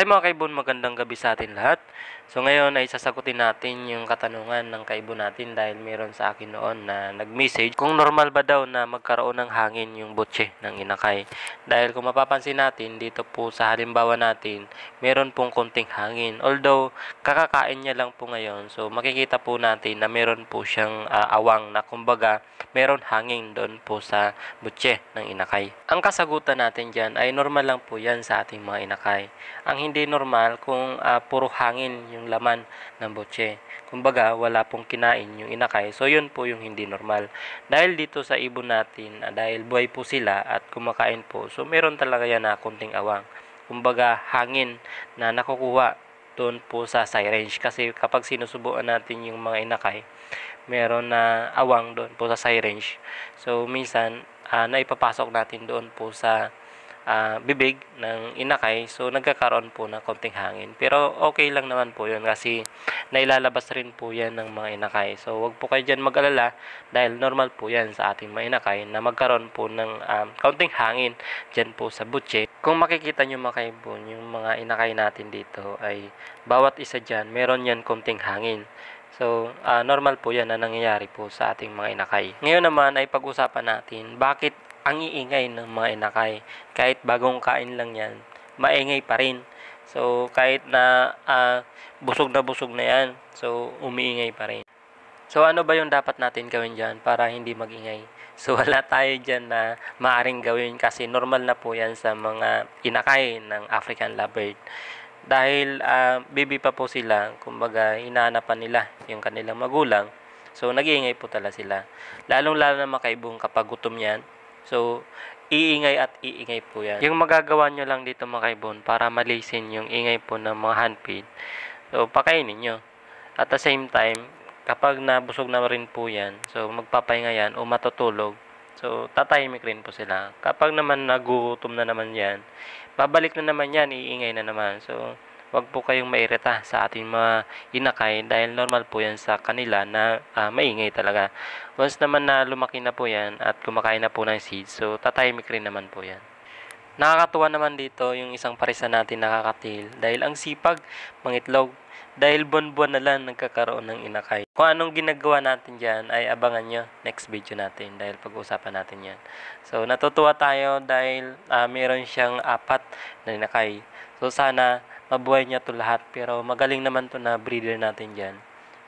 Hi mga kaibon, magandang gabi sa atin lahat. So ngayon ay sasagutin natin yung katanungan ng kaibon natin dahil meron sa akin noon na nag-message kung normal ba daw na magkaroon ng hangin yung butse ng inakay. Dahil kung mapapansin natin dito po sa halimbawa natin, meron pong konting hangin. Although kakakain niya lang po ngayon, so makikita po natin na meron po siyang awang na kumbaga meron hangin doon po sa butse ng inakay. Ang kasagutan natin dyan ay normal lang po yan sa ating mga inakay. Ang hindi normal kung puro hangin yung laman ng butse. Kumbaga, wala pong kinain yung inakay. So, yun po yung hindi normal. Dahil dito sa ibon natin, dahil buhay po sila at kumakain po, so meron talaga yan na konting awang. Kumbaga, hangin na nakukuha doon po sa syringe. Kasi kapag sinusubuan natin yung mga inakay, meron na awang doon po sa syringe. So, minsan, naipapasok natin doon po sa bibig ng inakay, so nagkakaroon po ng konting hangin. Pero okay lang naman po yun kasi nailalabas rin po yan ng mga inakay. So wag po kayo dyan mag-alala dahil normal po yan sa ating mga inakay na magkaroon po ng konting hangin dyan po sa butse. Kung makikita nyo mga kaibon, yung mga inakay natin dito ay bawat isa dyan, meron yan konting hangin. So, normal po yan na nangyayari po sa ating mga inakay. Ngayon naman ay pag-usapan natin bakit ang iingay ng mga inakay. Kahit bagong kain lang yan, maingay pa rin. So, kahit na busog na yan, so umiingay pa rin. So, ano ba yung dapat natin gawin dyan para hindi magingay? So, wala tayo dyan na maaring gawin kasi normal na po yan sa mga inakay ng African lovebird. Dahil baby pa po sila, kumbaga hinahanap nila yung kanilang magulang. So, nag-iingay po talaga sila. Lalong-lalo na makaibong kapag gutom yan. So, iingay at iingay po yan. Yung magagawa nyo lang dito mga kaibon para malisin yung ingay po ng mga handfeed. So, pakainin nyo. At the same time, kapag nabusog na rin po yan, so magpapahinga yan o matutulog. So, tatahimik rin po sila. Kapag naman nagugutom na naman yan, babalik na naman yan, iingay na naman. So, wag po kayong mairita sa ating mga inakay dahil normal po yan sa kanila na maingay talaga. Once naman na lumaki na po yan at kumakain na po ng seeds, so tatahimik rin naman po yan. Nakakatuwa naman dito yung isang parisa natin nakakatil dahil ang sipag mangitlog dahil buwan-buwan na lang nagkakaroon ng inakay. Kung anong ginagawa natin dyan ay abangan nyo next video natin dahil pag-uusapan natin yan. So natutuwa tayo dahil meron siyang 4 na inakay. So sana mabuhay niya to lahat pero magaling naman to na breeder natin dyan.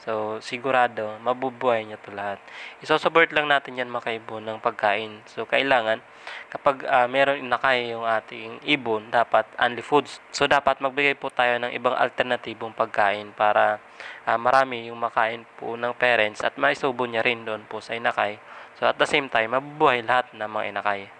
So, sigurado, mabubuhay niya to lahat. Isosupport lang natin yan mga kaibon ng pagkain. So, kailangan, kapag meron inakay yung ating ibon, dapat only foods. So, dapat magbigay po tayo ng ibang alternatibong pagkain para marami yung makain po ng parents at maisubo niya rin doon po sa inakay. So, at the same time, mabubuhay lahat ng mga inakay.